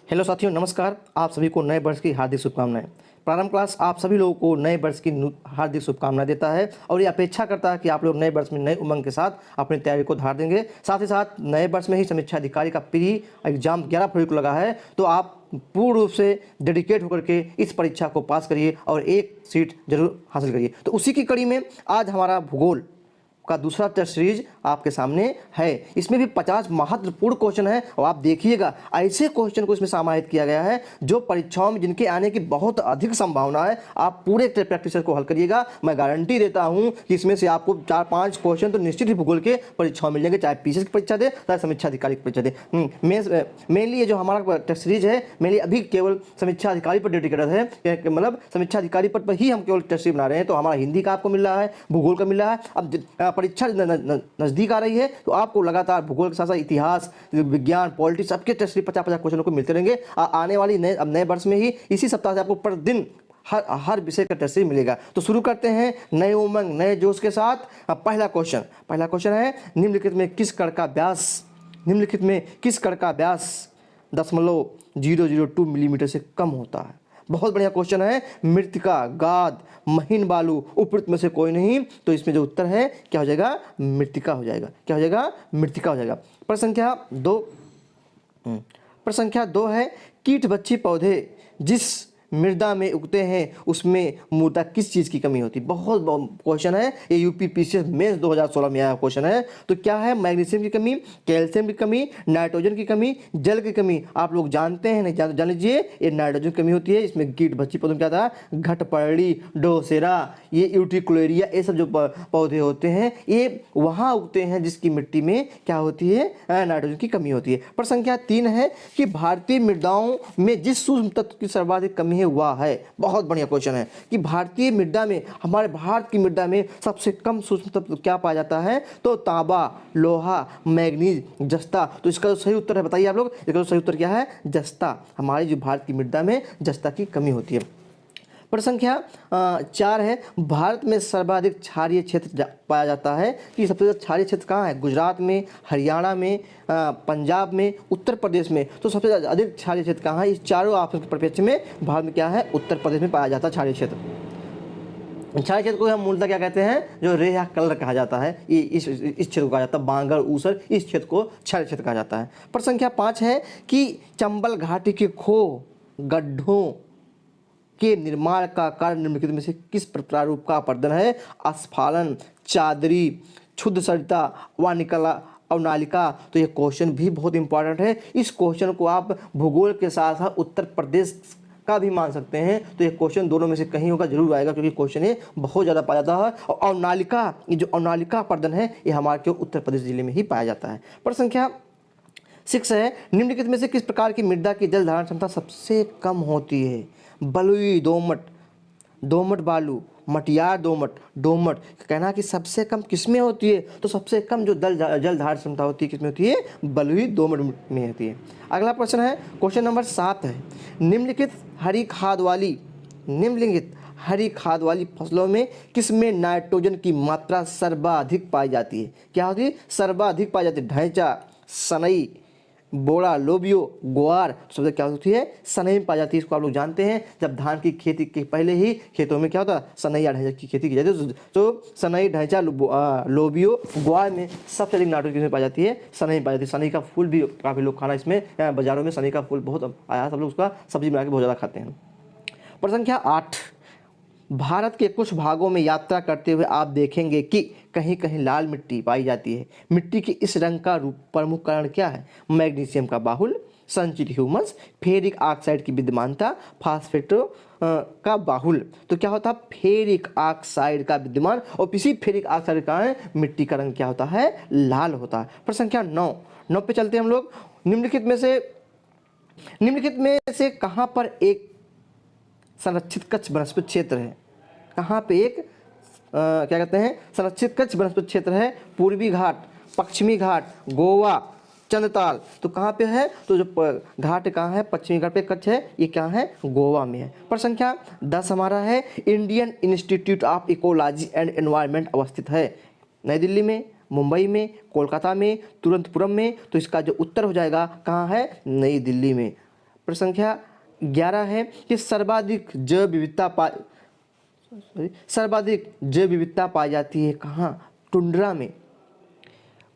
Hello साथियों, नमस्कार। आप सभी को नए वर्ष की हार्दिक शुभकामनाएं। प्रारंभ क्लास आप सभी लोगों को नए वर्ष की हार्दिक शुभकामनाएं देता है और ये अपेक्षा करता है कि आप लोग नए वर्ष में नए उमंग के साथ अपनी तैयारी को धार देंगे। साथ ही साथ नए वर्ष में ही समीक्षा अधिकारी का प्री एग्जाम 11 फरवरी को लगा है, तो आप पूर्ण रूप से डेडिकेट होकर के इस परीक्षा को पास करिए और एक सीट जरूर हासिल करिए। तो उसी की कड़ी में आज हमारा भूगोल का दूसरा टेस्ट सीरीज आपके सामने है। इसमें भी 50 महत्वपूर्ण क्वेश्चन है और आप देखिएगा ऐसे क्वेश्चन को इसमें समाहित किया गया है जो परीक्षाओं में जिनके आने की बहुत अधिक संभावना है। आप पूरे प्रैक्टिस को हल करिएगा। मैं गारंटी देता हूं कि इसमें से आपको 4-5 क्वेश्चन तो निश्चित ही भूगोल के परीक्षाओं मिल जाएंगे, चाहे पीसीएस की परीक्षा दे चाहे समीक्षा अधिकारी की परीक्षा दे। मेनली ये जो हमारा टेस्ट सीरीज है मेनली अभी केवल समीक्षा अधिकारी पर डेडिकेटेड है, मतलब समीक्षा अधिकारी पर ही हम केवल टेस्ट सीरीज बना रहे हैं। तो हमारा हिंदी का आपको मिल रहा है, भूगोल का मिल रहा है। अब परीक्षा नजदीक आ रही है तो आपको लगातार भूगोल के साथ साथ इतिहास, विज्ञान, पॉलिटिक्स सबके टेस्ट 50-50 क्वेश्चनों को मिलते रहेंगे। आने वाली नए वर्ष में ही इसी सप्ताह से आपको प्रतिदिन हर विषय का टेस्ट मिलेगा। तो शुरू करते हैं नए उमंग नए जोश के साथ। पहला क्वेश्चन है निम्नलिखित में किस कण का व्यास 0.002 मिलीमीटर से कम होता है। बहुत बढ़िया क्वेश्चन है। मृत्तिका, गाद, महीन बालू, उपयुक्त में से कोई नहीं। तो इसमें जो उत्तर है क्या हो जाएगा? मृत्तिका हो जाएगा। क्या हो जाएगा? मृत्तिका हो जाएगा। प्रश्न संख्या 2 है कीटभक्षी पौधे जिस मृदा में उगते हैं उसमें मूलतः किस चीज़ की कमी होती है। बहुत क्वेश्चन है ये, यूपी पीसीएस मेंस 2016 में आया क्वेश्चन है। तो क्या है? मैग्नीशियम की कमी, कैल्शियम की कमी, नाइट्रोजन की कमी, जल की कमी। आप लोग जानते हैं, नहीं जान लीजिए, ये नाइट्रोजन की कमी होती है। इसमें कीटभक्षी पौधों में क्या था? घटपर्णी, डोसेरा, ये यूटिकुलेरिया, ये सब जो पौधे होते हैं ये वहाँ उगते हैं जिसकी मिट्टी में क्या होती है? नाइट्रोजन की कमी होती है। प्रश्न संख्या 3 है कि भारतीय मृदाओं में जिस सूक्ष्म तत्व की सर्वाधिक कमी हुआ है। बहुत बढ़िया क्वेश्चन है कि भारतीय मृदा में, हमारे भारत की मृदा में सबसे कम सूक्ष्म तत्व क्या पाया जाता है? तो तांबा, लोहा, मैग्नीज, जस्ता। तो इसका जो सही उत्तर है बताइए आप लोग, इसका जो सही उत्तर क्या है? जस्ता। हमारी जो भारत की मृदा में जस्ता की कमी होती है। प्रश्न संख्या 4 है भारत में सर्वाधिक क्षारीय क्षेत्र पाया जाता है कि सबसे ज़्यादा क्षारीय क्षेत्र कहाँ है? गुजरात में, हरियाणा में, पंजाब में, उत्तर प्रदेश में। तो सबसे ज़्यादा अधिक क्षारीय क्षेत्र कहाँ है? इस चारों ऑप्शन के परिप्रेक्ष्य में भारत में क्या है? उत्तर प्रदेश में पाया जाता है क्षारीय क्षेत्र। क्षारीय क्षेत्र को हम मूलतः क्या कहते हैं? जो रेहा कलर कहा जाता है, ये इस क्षेत्र को कहा जाता है। बांगर, ऊसर, इस क्षेत्र को क्षारीय क्षेत्र कहा जाता है। प्रश्न संख्या 5 है कि चंबल घाटी के खो गड्ढों के निर्माण का कारण निम्नलिखित में से किस प्रारूप का अपर्दन है? अस्फालन, चादरी, क्षुद्र सरिता, वानिकला और नालिका। तो ये क्वेश्चन भी बहुत इंपॉर्टेंट है। इस क्वेश्चन को आप भूगोल के साथ साथ उत्तर प्रदेश का भी मान सकते हैं। तो ये क्वेश्चन दोनों में से कहीं होगा, जरूर आएगा, क्योंकि क्वेश्चन ये बहुत ज़्यादा पाया जाता है। और अवनालिका, ये जो अवनालिका अपर्दन है ये हमारे के उत्तर प्रदेश जिले में ही पाया जाता है। प्रश्न संख्या 6 है निम्नलिखित में से किस प्रकार की मृदा की जल धारण क्षमता सबसे कम होती है? बलुई दोमट, दोमट बालू, मटियार दोमट। कहना कि सबसे कम किसमें होती है? तो सबसे कम जो जल धारण क्षमता होती है किसमें होती है? बलुई दोमट में होती है। अगला प्रश्न है क्वेश्चन नंबर 7 है निम्नलिखित हरी खाद वाली फसलों में किसमें नाइट्रोजन की मात्रा सर्वाधिक पाई जाती है? क्या होती है? सर्वाधिक पाई जाती है। ढैंचा, सनई, बोड़ा, लोबियो, ग्वार। सबसे क्या होती है? सनई में पाई जाती है। इसको आप लोग जानते हैं, जब धान की खेती के पहले ही खेतों में क्या होता है? सनई या ढैंचा की खेती की जाती है। तो सनई, ढैंचा, लोबियो, ग्वार में सबसे अधिक नाइट्रोजन किसमें पाई जाती है? सनई में पाई जाती है। सनई का फूल भी काफ़ी लोग खाना, इसमें बाजारों में सनई का फूल बहुत आया, सब लोग उसका सब्जी बना के बहुत ज़्यादा खाते हैं। प्रश्न संख्या 8 भारत के कुछ भागों में यात्रा करते हुए आप देखेंगे कि कहीं कहीं लाल मिट्टी पाई जाती है। मिट्टी के इस रंग का प्रमुख कारण क्या है? मैग्नीशियम का बाहुल, संचित ह्यूमस, फेरिक ऑक्साइड की विद्यमानता, फास्फेटो का बाहुल। तो क्या होता है? फेरिक ऑक्साइड का विद्यमान, और इसी फेरिक ऑक्साइड का मिट्टी का रंग क्या होता है? लाल होता है। प्रश्न संख्या 9 पे चलते हैं हम लोग। निम्नलिखित में से कहाँ पर एक संरक्षित कच्छ वनस्पति क्षेत्र है? कहाँ पे एक क्या कहते हैं? संरक्षित कच्छ वनस्पति क्षेत्र है। पूर्वी घाट, पश्चिमी घाट, गोवा, चंद्रताल। तो कहाँ पे है? तो जो घाट कहाँ है? पश्चिमी घाट पे कच्छ है, ये क्या है? गोवा में है। प्रश्न संख्या 10 हमारा है Indian institute of ecology and environment अवस्थित है नई दिल्ली में, मुंबई में, कोलकाता में, तिरुवनंतपुरम में। तो इसका जो उत्तर हो जाएगा कहाँ है? नई दिल्ली में। प्रश्न संख्या 11 है कि सर्वाधिक जैव विविधता पाई जाती है कहाँ? टुंड्रा में,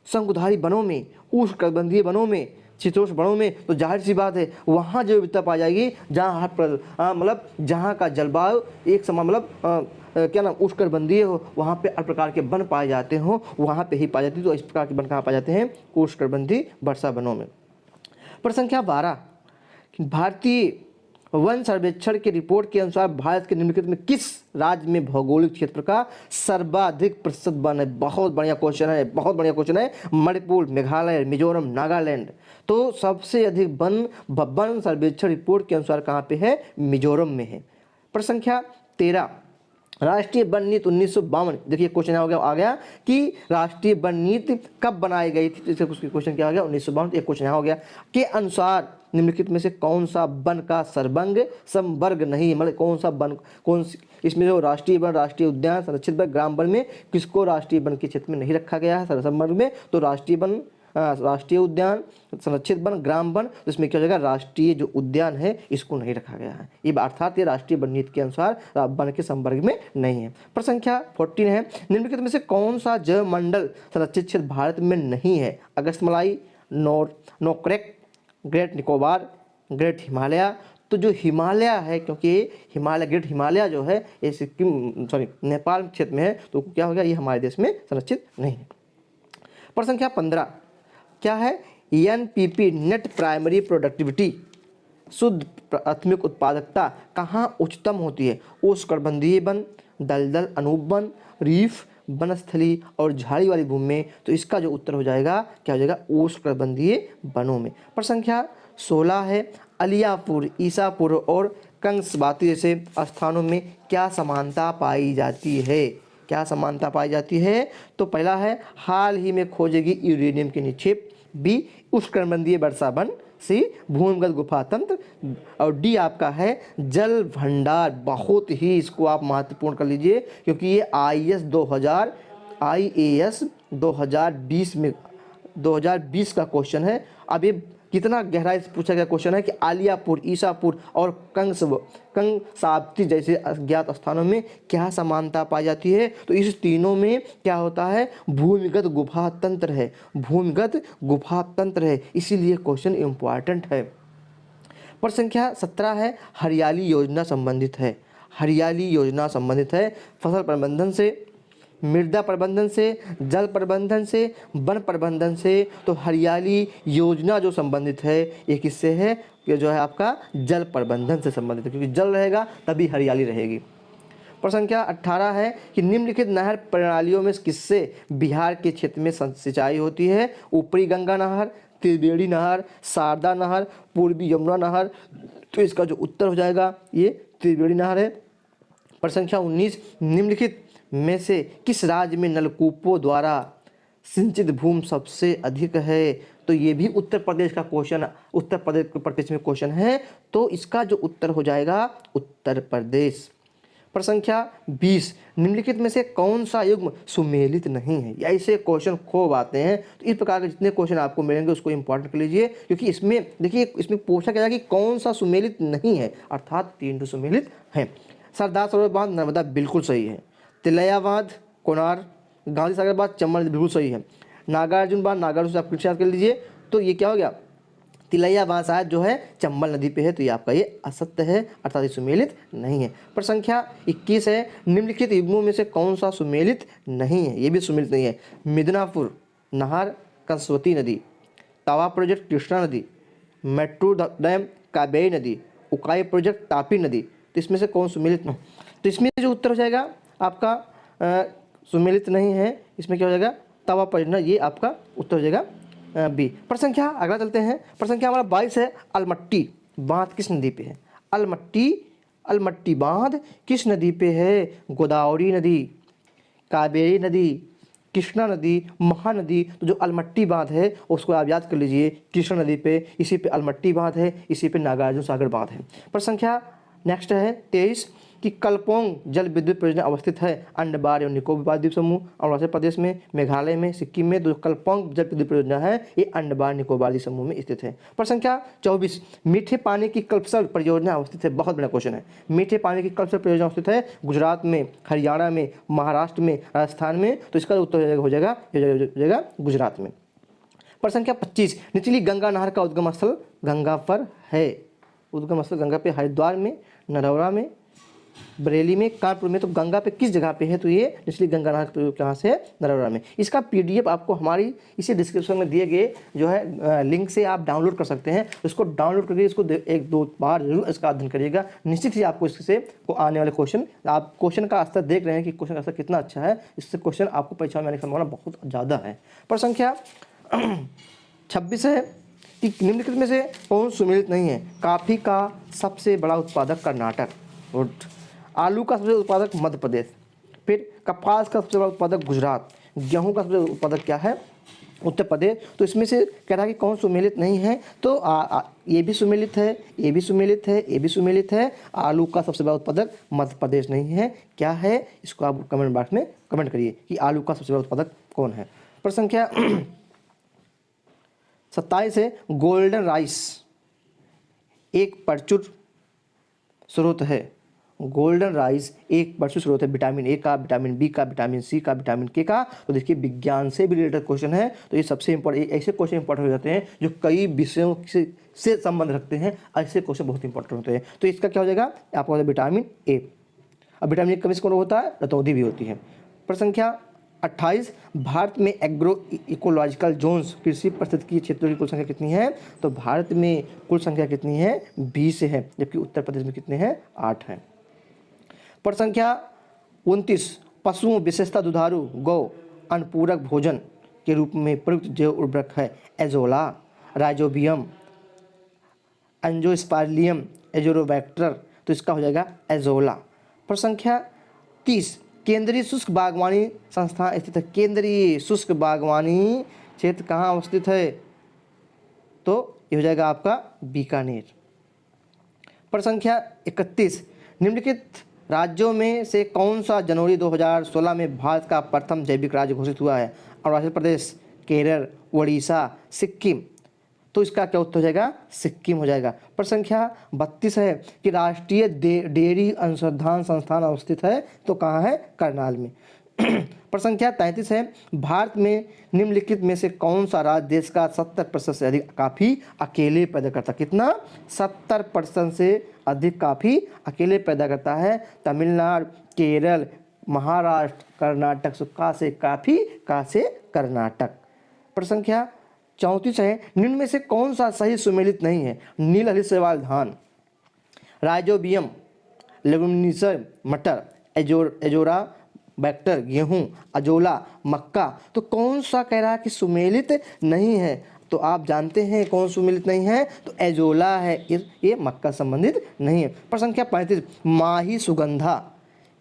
शंकुधारी वनों में, उष्णकटिबंधीय वनों में, शीतोष्ण वनों में। तो जाहिर सी बात है वहाँ जैव विविधता पाई जाएगी जहाँ मतलब जहाँ का जलवायु एक समान क्या नाम उष्णकटिबंधीय हो, वहाँ पे हर प्रकार के वन पाए जाते हो, वहाँ पे ही पाए जाते हैं। तो इस प्रकार के वन कहाँ पाए जाते हैं? उष्णकटिबंधीय वर्षा वनों में। प्रश्न संख्या 12, भारतीय वन सर्वेक्षण की रिपोर्ट के अनुसार भारत के निम्नलिखित में किस राज्य में भौगोलिक क्षेत्र का सर्वाधिक प्रतिशत वन है? बहुत बढ़िया क्वेश्चन है, बहुत बढ़िया क्वेश्चन है। मणिपुर, मेघालय, मिजोरम, नागालैंड। तो सबसे अधिक वन सर्वेक्षण रिपोर्ट के अनुसार कहाँ पे है? मिजोरम में है। प्रश्न संख्या 13, राष्ट्रीय वन नीति 1952। देखिए क्वेश्चन आ गया कि राष्ट्रीय वन नीति कब बनाई गई थी? इसका क्वेश्चन क्या हो गया? 1952। एक क्वेश्चन यहाँ हो गया के अनुसार निम्नलिखित में से कौन सा वन का समवर्ग नहीं, मतलब कौन सी इसमें जो राष्ट्रीय वन, राष्ट्रीय उद्यान, संरक्षित वन, ग्राम वन में किसको राष्ट्रीय वन के क्षेत्र में नहीं रखा गया है समवर्ग में? तो राष्ट्रीय वन, राष्ट्रीय उद्यान, संरक्षित वन, ग्राम वन। तो इसमें क्या हो जाएगा? राष्ट्रीय जो उद्यान है इसको नहीं रखा गया है। ये अर्थात ये राष्ट्रीय वन नीति के अनुसार वन के संवर्ग में नहीं है। प्रश्न संख्या 14 है, निम्नलिखित में से कौन सा जैव मंडल संरक्षित क्षेत्र भारत में नहीं है? Agasthyamalai, Nokrek, great Nicobar, great Himalaya. तो जो हिमालय है, क्योंकि हिमालय, ग्रेट हिमालय जो है ये नेपाल क्षेत्र में है, तो क्या हो गया? ये हमारे देश में संरक्षित नहीं है। प्रश्न संख्या 15 क्या है? एनपीपी नेट प्राइमरी प्रोडक्टिविटी, शुद्ध प्राथमिक उत्पादकता कहाँ उच्चतम होती है? उष्णकटिबंधीय वन, दलदल अनुवन, रीफ, वनस्थली और झाड़ी वाली भूमि में। तो इसका जो उत्तर हो जाएगा क्या हो जाएगा? उष्णकटिबंधीय वनों में। प्रश्न संख्या 16 है, अलियापुर, ईसापुर और कंसबाती जैसे स्थानों में क्या समानता पाई जाती है? क्या समानता पाई जाती है? तो पहला है हाल ही में खोजेगी यूरेनियम के निक्षेप, बी उष्णकटिबंधीय वर्षा वन, सी भूमिगत गुफा तंत्र, और डी आपका है जल भंडार। बहुत ही इसको आप महत्वपूर्ण कर लीजिए क्योंकि ये IAS 2020 का क्वेश्चन है। अब ये कितना गहराई से पूछा गया क्वेश्चन है कि आलियापुर, ईसापुर और कंसाबती जैसे अज्ञात स्थानों में क्या समानता पाई जाती है? तो इस तीनों में क्या होता है? भूमिगत गुफा तंत्र है, भूमिगत गुफा तंत्र है, इसीलिए क्वेश्चन इंपॉर्टेंट है। प्रश्न संख्या 17 है, हरियाली योजना संबंधित है। हरियाली योजना संबंधित है फसल प्रबंधन से, मृदा प्रबंधन से, जल प्रबंधन से, वन प्रबंधन से। तो हरियाली योजना जो संबंधित है ये किससे है? ये जो है आपका जल प्रबंधन से संबंधित है, क्योंकि जल रहेगा तभी हरियाली रहेगी। प्रश्न संख्या 18 है कि निम्नलिखित नहर प्रणालियों में किससे बिहार के क्षेत्र में सिंचाई होती है? ऊपरी गंगा नहर, त्रिवेणी नहर, शारदा नहर, पूर्वी यमुना नहर। तो इसका जो उत्तर हो जाएगा ये त्रिवेणी नहर है। प्रश्न संख्या 19, निम्नलिखित में से किस राज्य में नलकूपों द्वारा सिंचित भूमि सबसे अधिक है? तो ये भी उत्तर प्रदेश का क्वेश्चन, उत्तर प्रदेश में क्वेश्चन है। तो इसका जो उत्तर हो जाएगा उत्तर प्रदेश। प्रश्न संख्या 20, निम्नलिखित में से कौन सा युग्म सुमेलित नहीं है? ऐसे क्वेश्चन खूब आते हैं। तो इस प्रकार के जितने क्वेश्चन आपको मिलेंगे उसको इंपॉर्टेंट कर लीजिए, क्योंकि इसमें देखिए इसमें पूछा गया कि कौन सा सुमेलित नहीं है, अर्थात 3 सुमेलित हैं। सरदार सरोवर बांध नर्मदा बिल्कुल सही है। तिलैया बांध कोनार, गांधी सागर बांध चंबल बिल्कुल सही है। नागार्जुन बांध नागार्जुन से आप क्लियर कर लीजिए। तो ये क्या हो गया? तिलैया बांध शायद जो है चंबल नदी पे है, तो ये आपका ये असत्य है, अर्थात ये सुमेलित नहीं है। प्रश्न संख्या 21 है, निम्नलिखित युग्मों में से कौन सा सुमेलित नहीं है? ये भी सुमेलित नहीं है। मिदनापुर नहर कंसवती नदी, तवा प्रोजेक्ट कृष्णा नदी, मेट्रो डैम कावेरी नदी, उकाई प्रोजेक्ट तापी नदी। तो इसमें से कौन सुमेलित नहीं? तो इसमें जो उत्तर हो जाएगा आपका सुमेलित नहीं है, इसमें क्या हो जाएगा? तवा परियोजना, ये आपका उत्तर हो जाएगा बी। प्रश्न संख्या अगला चलते हैं। प्रश्न संख्या हमारा 22 है, अलमट्टी बांध किस नदी पे है? अलमट्टी बांध किस नदी पे है? गोदावरी नदी, कावेरी नदी, कृष्णा नदी, महानदी। तो जो अलमट्टी बांध है उसको आप याद कर लीजिए, कृष्णा नदी पे, इसी पे अलमट्टी बांध है, इसी पे नागार्जुन सागर बांध है। प्रश्न संख्या नेक्स्ट है 23 कि कलपोंग जल विद्युत परियोजना अवस्थित है अंडमान एवं निकोबार द्वीप समूह, अरुणाचल प्रदेश में, मेघालय में, सिक्किम में। जो कलपोंग जल विद्युत परियोजना है ये अंडमान निकोबार द्वीप समूह में स्थित है। प्रश्न संख्या 24 मीठे पानी की कल्पसर परियोजना अवस्थित है। बहुत बड़ा क्वेश्चन है। मीठे पानी की कल्पसर परियोजना अवस्थित है गुजरात में, हरियाणा में, महाराष्ट्र में, राजस्थान में। तो इसका उत्तर हो जाएगा गुजरात में। प्रश्न संख्या 25 निचली गंगा नहर का उद्गम स्थल गंगा पर है। उद्गम स्थल गंगा पे हरिद्वार में, नरौरा में, बरेली में, कानपुर में। तो गंगा पे किस जगह पे है? तो ये निचली गंगा नहर कहाँ से है? नरौरा में। इसका पीडीएफ आपको हमारी इसी डिस्क्रिप्शन में दिए गए जो है लिंक से आप डाउनलोड कर सकते हैं। इसको डाउनलोड करके इसको एक दो बार जरूर इसका अध्ययन करिएगा। निश्चित ही आपको इससे को आने वाले क्वेश्चन, आप क्वेश्चन का स्तर देख रहे हैं कि क्वेश्चन का स्तर कितना अच्छा है। इससे क्वेश्चन आपको परीक्षा में आने की संभावना बहुत ज़्यादा है। प्रश्न संख्या 26 है कि निम्नलिखित में से कौन सुमेलित नहीं है? कॉफी का सबसे बड़ा उत्पादक कर्नाटक, गुड। आलू का सबसे बड़ा उत्पादक मध्य प्रदेश, फिर कपास का सबसे बड़ा उत्पादक गुजरात, गेहूं का सबसे बड़ा उत्पादक क्या है? उत्तर प्रदेश। तो इसमें से कह रहा है कि कौन सुमेलित नहीं है? तो ये भी सुमेलित है, ये भी सुमेलित है, ये भी सुमेलित है। आलू का सबसे बड़ा उत्पादक मध्य प्रदेश नहीं है। क्या है? इसको आप कमेंट बॉक्स में कमेंट करिए कि आलू का सबसे बड़ा उत्पादक कौन है। प्रश्न संख्या 27 है गोल्डन राइस एक प्रचुर स्रोत है। गोल्डन राइस एक प्रचुर स्रोत है विटामिन ए का, विटामिन बी का, विटामिन सी का, विटामिन के का। तो देखिए विज्ञान से भी रिलेटेड क्वेश्चन है। तो ये सबसे इंपॉर्टेंट, ऐसे क्वेश्चन इंपॉर्टेंट हो जाते हैं जो कई विषयों से संबंध रखते हैं। ऐसे क्वेश्चन बहुत इंपॉर्टेंट होते हैं। तो इसका क्या हो जाएगा? आपको विटामिन ए। अब विटामिन ए कमी से कौन होता है? रतौंधी भी होती है। प्रश्न संख्या 28 भारत में एग्रो इकोलॉजिकल जोन्स कृषि पारिस्थितिकीय क्षेत्रों की कुल संख्या कितनी है? तो भारत में कुल संख्या कितनी है? 20 है, जबकि उत्तर प्रदेश में कितने हैं? 8 हैं। प्रश्न संख्या 29 पशुओं विशेषता दुधारू गौ अनुपूरक भोजन के रूप में प्रयुक्त जैव उर्वरक है एजोला, राइजोबियम, एंजियोस्पर्मियम, एजोरोबैक्टर। तो इसका हो जाएगा एजोला। प्रश्न संख्या 30 केंद्रीय शुष्क बागवानी संस्थान स्थित है। केंद्रीय शुष्क बागवानी क्षेत्र कहाँ अवस्थित है? तो ये हो जाएगा आपका बीकानेर। प्रश्न संख्या 31 निम्नलिखित राज्यों में से कौन सा जनवरी 2016 में भारत का प्रथम जैविक राज्य घोषित हुआ है? अरुणाचल प्रदेश, केरल, उड़ीसा, सिक्किम। तो इसका क्या उत्तर हो जाएगा? सिक्किम हो जाएगा। प्रश्न संख्या 32 है कि राष्ट्रीय डेयरी अनुसंधान संस्थान अवस्थित है। तो कहाँ है? करनाल में। प्रश्न संख्या 33 है भारत में निम्नलिखित में से कौन सा राज्य देश का 70% से अधिक कॉफी अकेले पैदा करता है? कितना? 70% से अधिक कॉफी अकेले पैदा करता है। तमिलनाडु, केरल, महाराष्ट्र, कर्नाटक। सो का से कॉफी, का से कर्नाटक। प्रश्न संख्या 34 है निम्न में से कौन सा सही सुमेलित नहीं है? नील हरित शैवाल धान, राइजोबियम, लेगुमिनोसा मटर, एजोरा बैक्टर गेहूं, अजोला मक्का। तो कौन सा कह रहा है कि सुमेलित नहीं है? तो आप जानते हैं कौन सुमेलित नहीं है? तो एजोला है, ये मक्का संबंधित नहीं है। प्रश्न संख्या 35 माही सुगंधा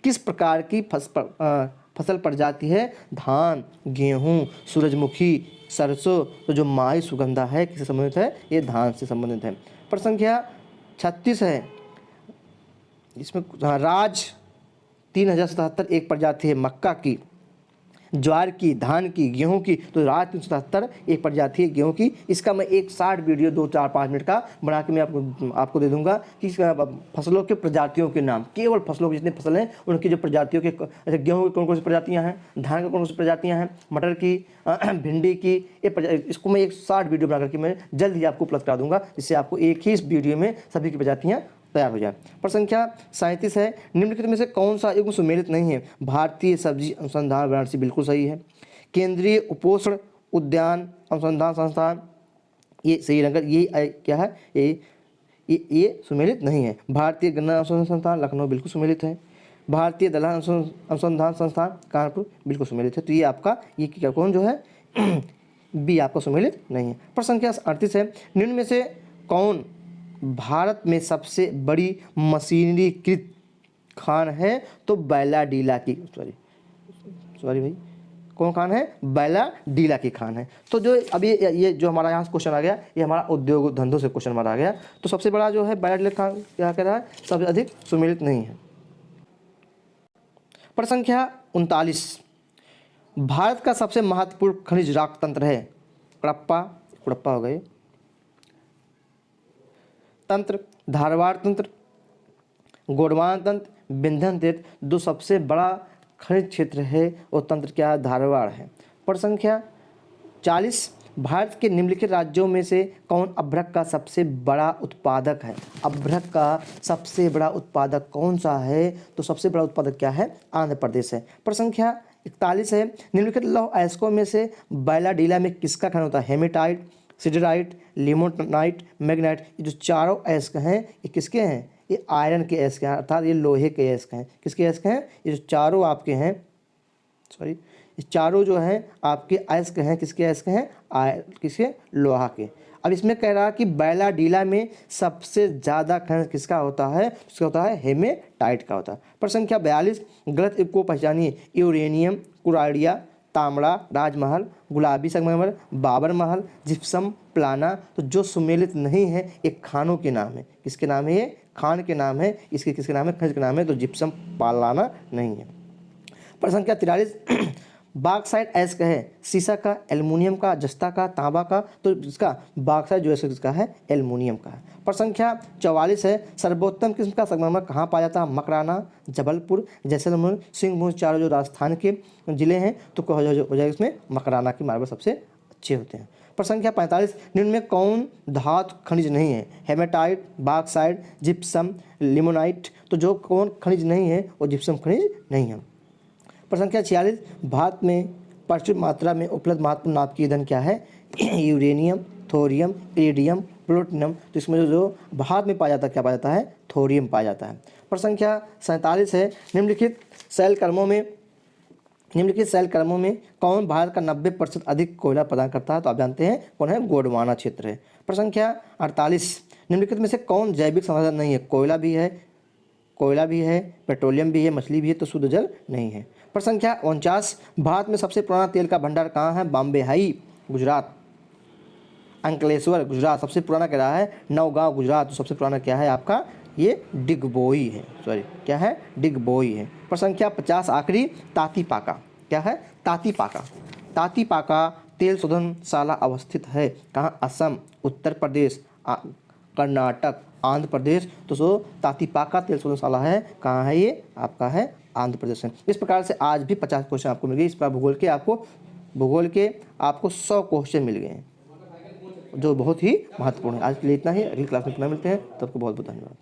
किस प्रकार की फसल प्रजाति है? धान, गेहूं, सूरजमुखी, सरसों। तो जो माही सुगंधा है किससे संबंधित है? ये धान से संबंधित है। प्रश्न संख्या 36 है इसमें राज 3077 एक प्रजाति है मक्का की, ज्वार की, धान की, गेहूं की। तो राज 377 एक प्रजाति है गेहूं की। इसका मैं एक शॉर्ट वीडियो 2-4-5 मिनट का बना के मैं आपको दे दूंगा कि फसलों के प्रजातियों के नाम, केवल फसलों के जितने फसल हैं उनकी जो प्रजातियों के, गेहूं की कौन कौन सी प्रजातियां हैं, धान की कौन कौन सी प्रजातियां हैं, मटर की, भिंडी की, इसको मैं एक शॉर्ट वीडियो बना करके मैं जल्द ही आपको उपलब्ध करा दूंगा, जिससे आपको एक ही इस वीडियो में सभी की प्रजातियाँ तैयार हो जाए। प्रश्न संख्या 37 है निम्नलिखित में से कौन सा एक सुमेलित नहीं है? भारतीय सब्जी अनुसंधान वाराणसी बिल्कुल सही है। केंद्रीय उपोषण उद्यान अनुसंधान संस्थान ये सही रंग, ये क्या है? ये सुमेलित नहीं है। भारतीय गन्ना अनुसंधान संस्थान लखनऊ बिल्कुल सुमेलित है। भारतीय दलहन अनुसंधान संस्थान कानपुर बिल्कुल सुमेलित है। तो ये आपका ये क्या कौन जो है बी आपका सुमेलित नहीं है। प्रश्न संख्या 38 है निम्न में से कौन भारत में सबसे बड़ी मशीनीकृत खान है? तो बैलाडीला की, सॉरी भाई, कौन खान है? बैला डीला की खान है। तो जो अभी ये जो हमारा यहाँ क्वेश्चन आ गया, ये हमारा उद्योग धंधों से क्वेश्चन हमारा आ गया। तो सबसे बड़ा जो है बैला डीला खान क्या कह रहा है? सबसे अधिक सुमेलित नहीं है। प्रश्न संख्या 39, भारत का सबसे महत्वपूर्ण खनिज राख तंत्र है? कुड़प्पा हो गए तंत्र, धारवाड़ तंत्र, गोंडवाना तंत्र, विंध्य तंत्र। जो सबसे बड़ा खनिज क्षेत्र है वो तंत्र क्या है? धारवाड़ है। प्रश्न संख्या 40, भारत के निम्नलिखित राज्यों में से कौन अभ्रक का सबसे बड़ा उत्पादक है? अभ्रक का सबसे बड़ा उत्पादक कौन सा है? तो सबसे बड़ा उत्पादक क्या है? आंध्र प्रदेश है। प्रश्न संख्या 41 है, निम्नलिखित लौह अयस्कों में से बैला डीला में किसका खनन होता है? Hematite, siderite, limonite, magnetite. ये जो चारों अयस्क हैं ये किसके हैं? ये आयरन के अयस्क हैं, अर्थात ये लोहे के अयस्क हैं। किसके अयस्क हैं? ये जो चारों आपके हैं, सॉरी, ये चारों जो हैं आपके अयस्क हैं, किसके अयस्क हैं? किसके? लोहा के। अब इसमें कह रहा है कि बैला डीला में सबसे ज़्यादा खनिज किसका होता है? उसका होता है हेमेटाइट का होता है। प्रश्न संख्या 42, गलत युग को पहचानिए। यूरेनियम, कुराइडिया, तांबड़ा, राजमहल, गुलाबी संगमरमर, बाबर महल, जिप्सम, प्लाना। तो जो सुमेलित नहीं है एक खानों के नाम है। किसके नाम है? ये खान के नाम है। इसके किसके नाम है? खनिज के नाम है। तो जिप्सम, प्लाना नहीं है। प्रश्न संख्या 43, बॉक्साइट अयस्क है? सीसा का, एल्युमिनियम का, जस्ता का, तांबा का। तो इसका बॉक्साइट जो है किसका है? एल्युमिनियम का है। प्रश्न संख्या 44 है, सर्वोत्तम किस्म का संगमरमर कहाँ पाया जाता है? मकराना, जबलपुर, जैसलमेर, सिंहभूम। चारों जो राजस्थान के जिले हैं तो हो जाएगा इसमें मकराना के मार्बल सबसे अच्छे होते हैं। प्रश्न संख्या 45, निम्न में कौन धातु खनिज नहीं है? Hematite, bauxite, gypsum, limonite. तो जो कौन खनिज नहीं है वो जिप्सम खनिज नहीं है। प्रश्न संख्या 46, भारत में प्रचुर मात्रा में उपलब्ध महत्वपूर्ण नाभिक ईंधन क्या है? Uranium, thorium, iridium, plutonium. तो इसमें जो भारत में पाया जाता है क्या पाया जाता है? थोरियम पाया जाता है। प्रश्न संख्या 47 है, निम्नलिखित शैल कर्मों में कौन भारत का 90% अधिक कोयला प्रदान करता है? तो आप जानते हैं कौन है? गोंडवाना क्षेत्र है। प्रश्न संख्या 48, निम्नलिखित में से कौन जैविक संसाधन नहीं है? कोयला भी है, पेट्रोलियम भी है, मछली भी है। तो शुद्ध जल नहीं है। प्रश्न संख्या 49, भारत में सबसे पुराना तेल का भंडार कहाँ है? बॉम्बे हाई, गुजरात, अंकलेश्वर, गुजरात। सबसे पुराना कह रहा है नौगांव, गुजरात। तो सबसे पुराना क्या है आपका? ये डिगबोई है, सॉरी क्या है? डिगबोई है। प्रश्न संख्या 50 आखिरी, तातीपाका क्या है? तातीपाका तेल शोधनशाला अवस्थित है कहाँ? असम, उत्तर प्रदेश, कर्नाटक, आंध्र प्रदेश। तो तातीपाका तेल शोधनशाला है कहाँ है? ये आपका है आंध्र प्रदेश में। इस प्रकार से आज भी 50 क्वेश्चन आपको मिल गए। इस प्रकार भूगोल के आपको 100 क्वेश्चन मिल गए हैं जो बहुत ही महत्वपूर्ण है। आज के लिए इतना ही, अगली क्लास में पुनः मिलते हैं। तब को बहुत बहुत धन्यवाद।